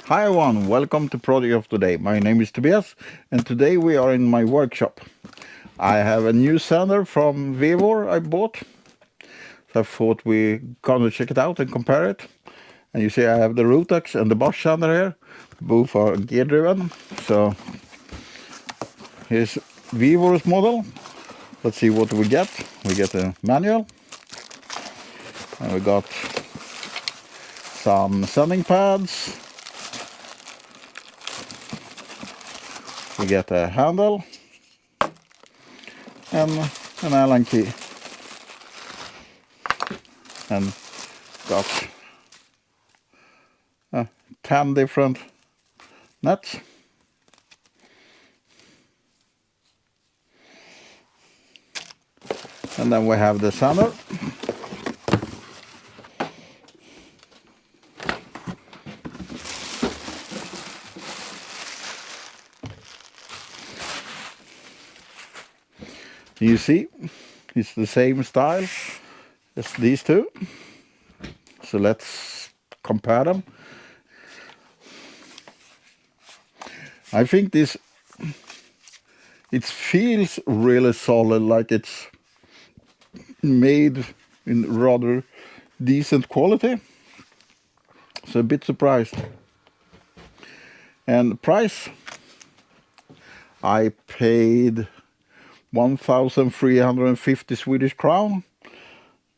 Hi everyone, welcome to Project of Today. My name is Tobias and today we are in my workshop. I have a new sander from Vevor I bought. So I thought we gonna check it out and compare it. And you see I have the Rotex and the Bosch sander here. Both are gear driven. So here's Vevor's model. Let's see what we get. We get a manual. And we got some sanding pads. We get a handle and an Allen key, and got 10 different nuts. And then we have the sander. You see, it's the same style as these two. So let's compare them. I think it feels really solid, like it's made in rather decent quality. So a bit surprised. And price, I paid 1,350 Swedish crown.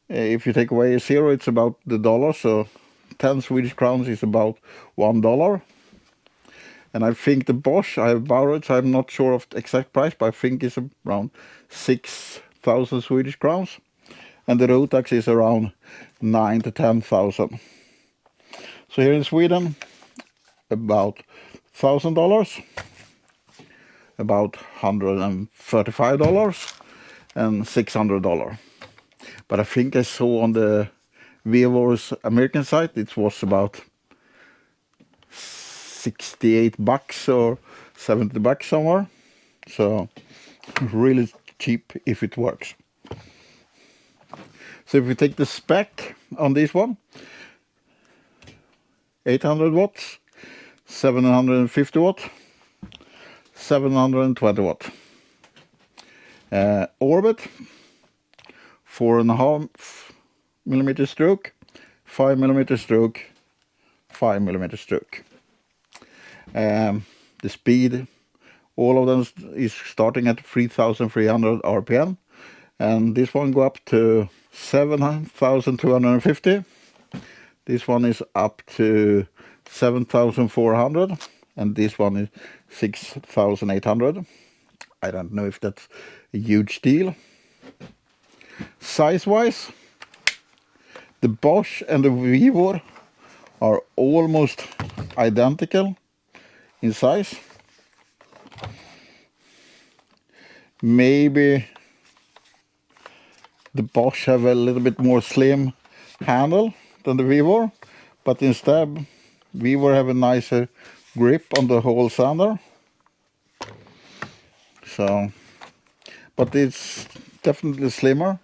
If you take away a zero, it's about the dollar, so 10 Swedish crowns is about $1. And I think the Bosch I have borrowed, so I'm not sure of the exact price, but I think it's around 6,000 Swedish crowns. And the Rotex is around 9 to 10,000. So here in Sweden, about $1,000, about $135 and $600. But I think I saw on the Vevor's American site it was about 68 bucks or 70 bucks somewhere. So really cheap if it works. So if we take the spec on this one, 800 watts, 750 watt, 720 watt. Orbit, 4.5 millimeter stroke, 5 millimeter stroke, 5 millimeter stroke. The speed, all of them is starting at 3,300 RPM, and this one go up to 7,250. This one is up to 7,400, and this one is 6,800. I don't know if that's a huge deal. Size-wise, the Bosch and the Vevor are almost identical in size. Maybe the Bosch have a little bit more slim handle than the Vevor, but instead Vevor have a nicer grip on the whole sander. So, but it's definitely slimmer.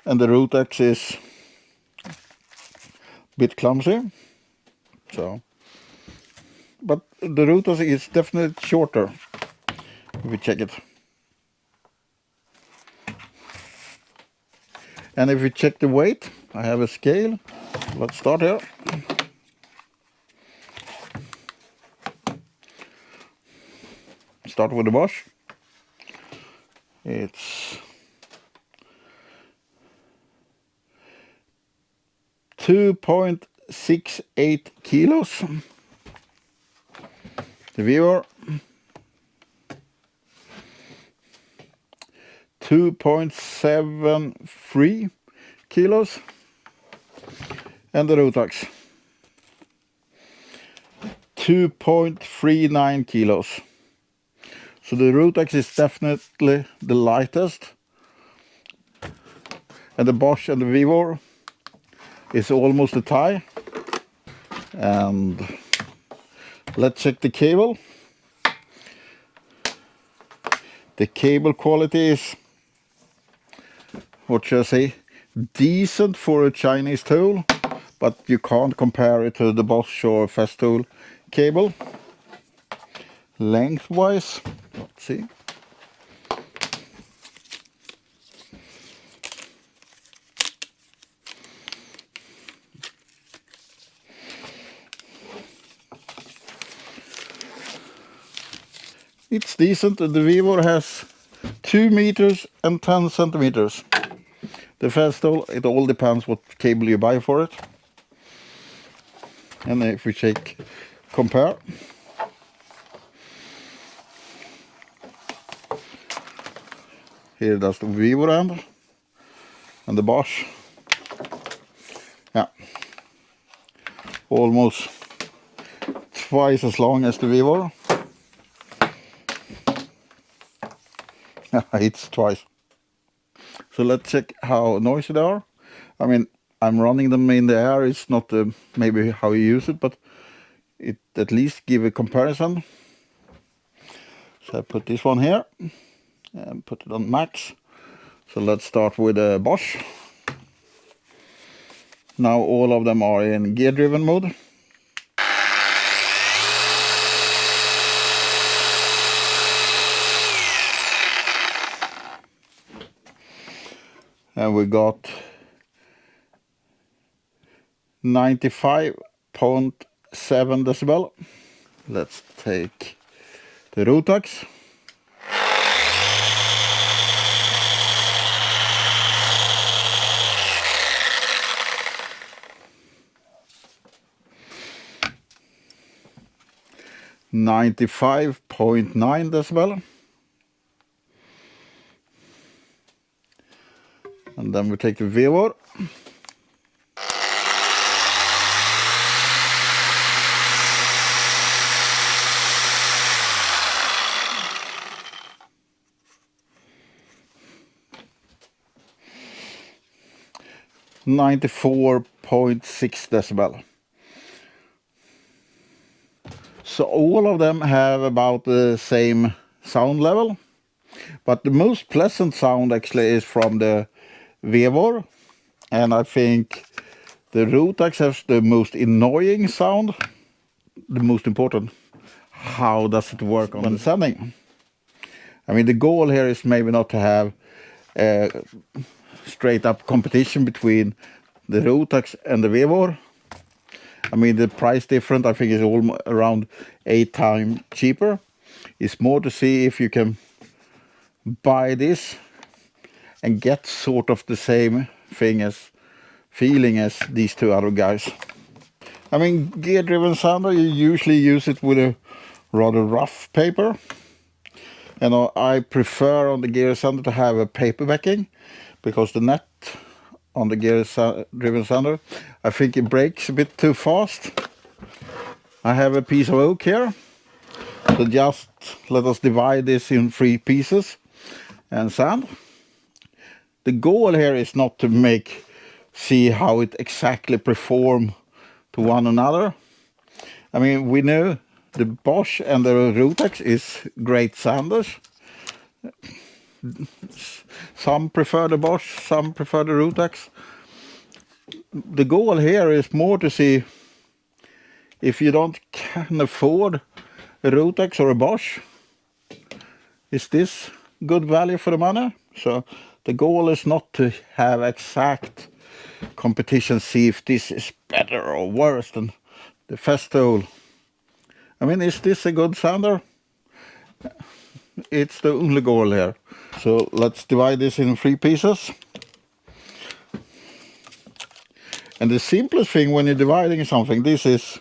And the Rotex is a bit clumsy. So, but the Rotex is definitely shorter if we check it. And if we check the weight, I have a scale. Let's start here. Start with the Bosch. It's 2.68 kilos. The Vevor 2.73 kilos, and the Rotex 2.39 kilos. So the Rotex is definitely the lightest, and the Bosch and the Vevor is almost a tie. And let's check the cable. The cable quality is, what should I say, decent for a Chinese tool, but you can't compare it to the Bosch or Festool cable lengthwise. Let's see. It's decent. The Vevor has 2 meters and 10 centimeters. The Festool, it all depends what cable you buy for it. And if we compare, here that's the Vevor end and the Bosch. Yeah, almost twice as long as the Vevor. It's twice. So let's check how noisy they are. I mean, I'm running them in the air. It's not maybe how you use it, but it at least give a comparison. So I put this one here and put it on max. So let's start with the Bosch. Now all of them are in gear driven mode. And we got 95.7 decibel. Let's take the Rotex. $95.9 decibel. And then we take the Vevor. $94.6 decibel. So all of them have about the same sound level, but the most pleasant sound actually is from the Vevor, and I think the Rotex has the most annoying sound. The most important, how does it work when sanding? I mean, the goal here is maybe not to have straight up competition between the Rotex and the Vevor. I mean, the price difference I think is almost around 8 times cheaper. It's more to see if you can buy this and get sort of the same feeling as these two other guys. I mean, gear driven sander, you usually use it with a rather rough paper. And I prefer on the gear sander to have a paper backing, because the net on the gear driven sander, I think it breaks a bit too fast. I have a piece of oak here, so just let us divide this in 3 pieces and sand. The goal here is not to see how it exactly perform to one another. I mean, we know the Bosch and the Rotex is great sanders. Some prefer the Bosch, some prefer the Rotex. The goal here is more to see if you can afford a Rotex or a Bosch, is this good value for the money? So the goal is not to have exact competition, see if this is better or worse than the Festool. I mean, is this a good sander? It's the only goal here. So let's divide this in 3 pieces. And the simplest thing when you're dividing something, this is,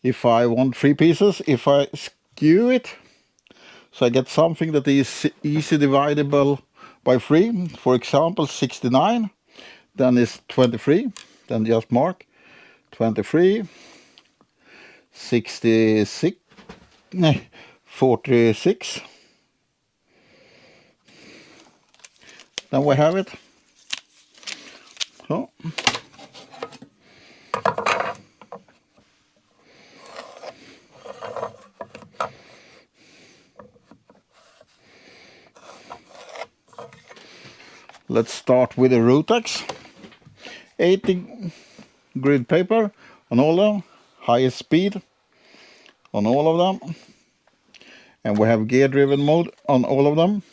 if I want 3 pieces, if I skew it, so I get something that is easy dividable by 3, for example 69, then it's 23, then just mark 23, 66, 46, then we have it. So let's start with the Rotex. 80 grid paper on all of them, highest speed on all of them, and we have gear driven mode on all of them.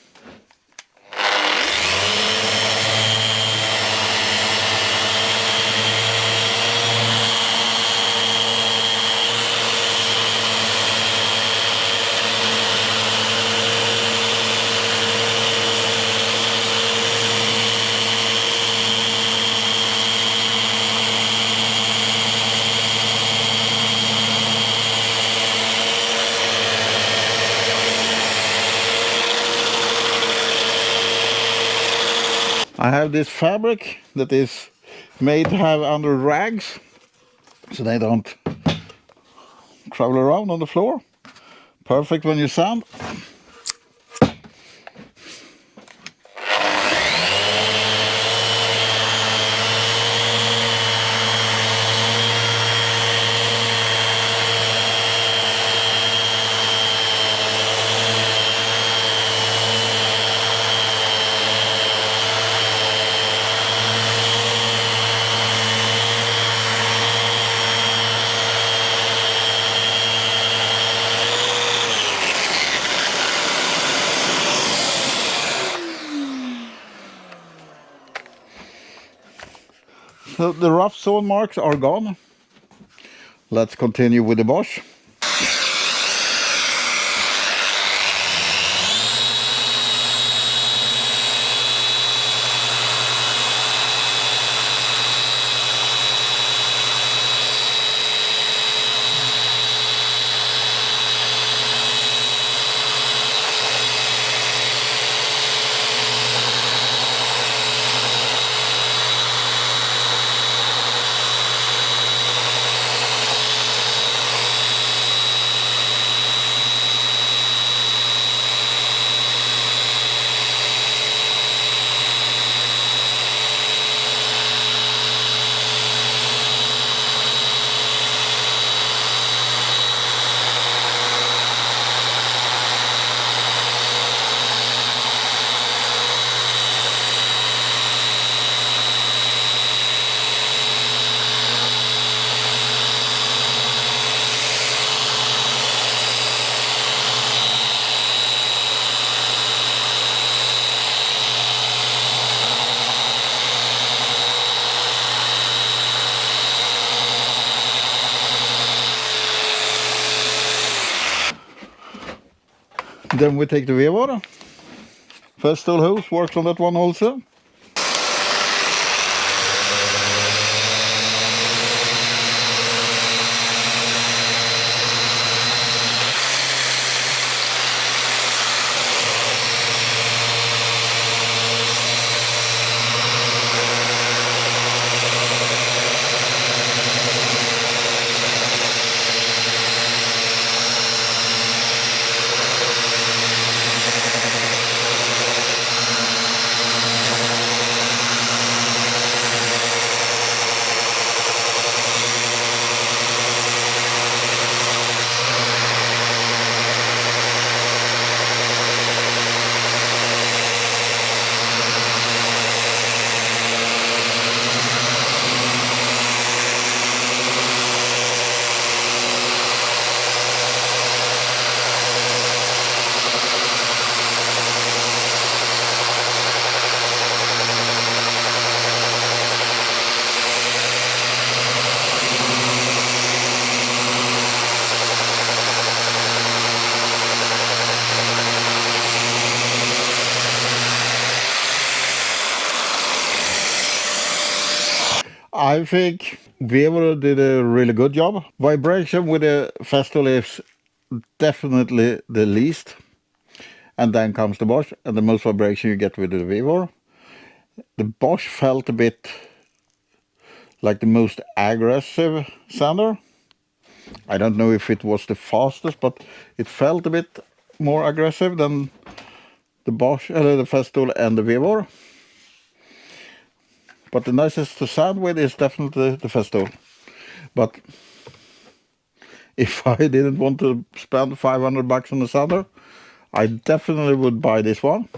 I have this fabric that is made to have under rags so they don't travel around on the floor. Perfect when you sand. So the rough sawn marks are gone. Let's continue with the Bosch. Then we take the Vevor. Festool hose works on that one also. I think Vevor did a really good job. Vibration with the Festool is definitely the least. And then comes the Bosch, and the most vibration you get with the Vevor. The Bosch felt a bit like the most aggressive sander. I don't know if it was the fastest, but it felt a bit more aggressive than the Bosch, the Festool and the Vevor. But the nicest to sand with is definitely the Festool. But if I didn't want to spend 500 bucks on a sander, I definitely would buy this one.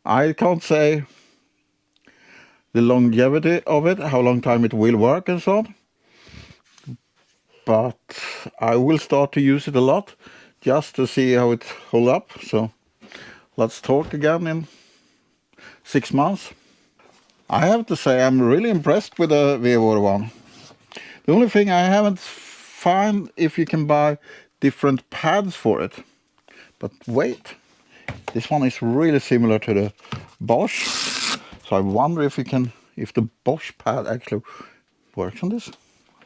I can't say the longevity of it, how long time it will work and so on. But I will start to use it a lot just to see how it holds up. So let's talk again in 6 months. I have to say I'm really impressed with the Vevor one. The only thing I haven't found if you can buy different pads for it. But wait, this one is really similar to the Bosch. So I wonder if the Bosch pad actually works on this.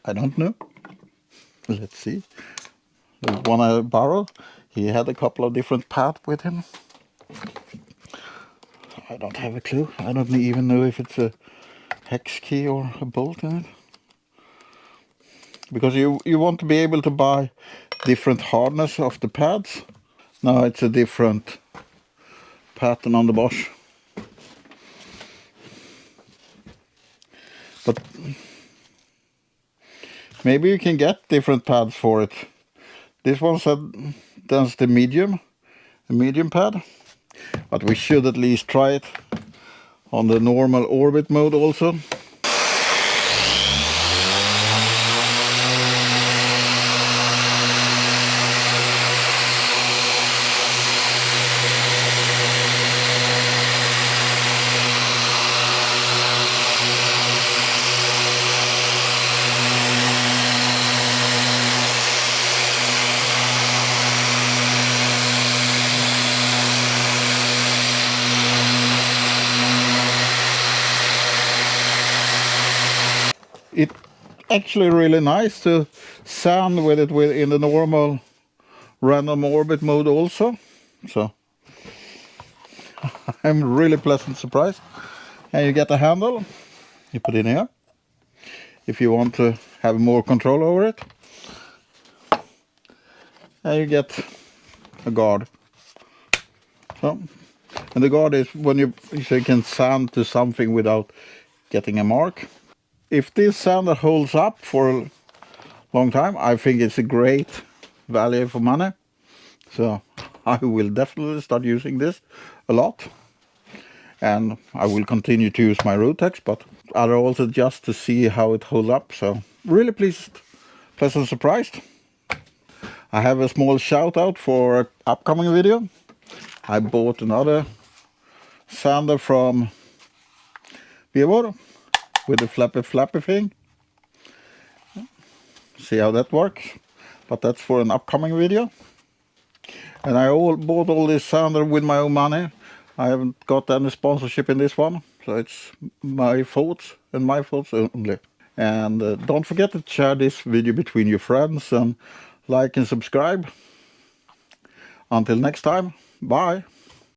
I don't know. Let's see. The one I borrowed, he had a couple of different pads with him. I don't have a clue. I don't even know if it's a hex key or a bolt in it. Because you want to be able to buy different hardness of the pads. Now it's a different pattern on the Bosch. But maybe you can get different pads for it. This one said that's the medium pad. But we should at least try it on the normal orbit mode also. It's actually really nice to sand with it in the normal random orbit mode also. So I'm really pleasant surprised. And you get a handle, you put it in here if you want to have more control over it. And you get a guard. So, and the guard is when so you can sand to something without getting a mark. If this sander holds up for a long time, I think it's a great value for money. So I will definitely start using this a lot. And I will continue to use my Rotex, but other also just to see how it holds up. So really pleasant surprised. I have a small shout out for an upcoming video. I bought another sander from Vevor with the flappy thing. See how that works. But that's for an upcoming video. And I bought all this sander with my own money. I haven't got any sponsorship in this one. So it's my thoughts and my thoughts only. And don't forget to share this video between your friends and like and subscribe. Until next time, bye.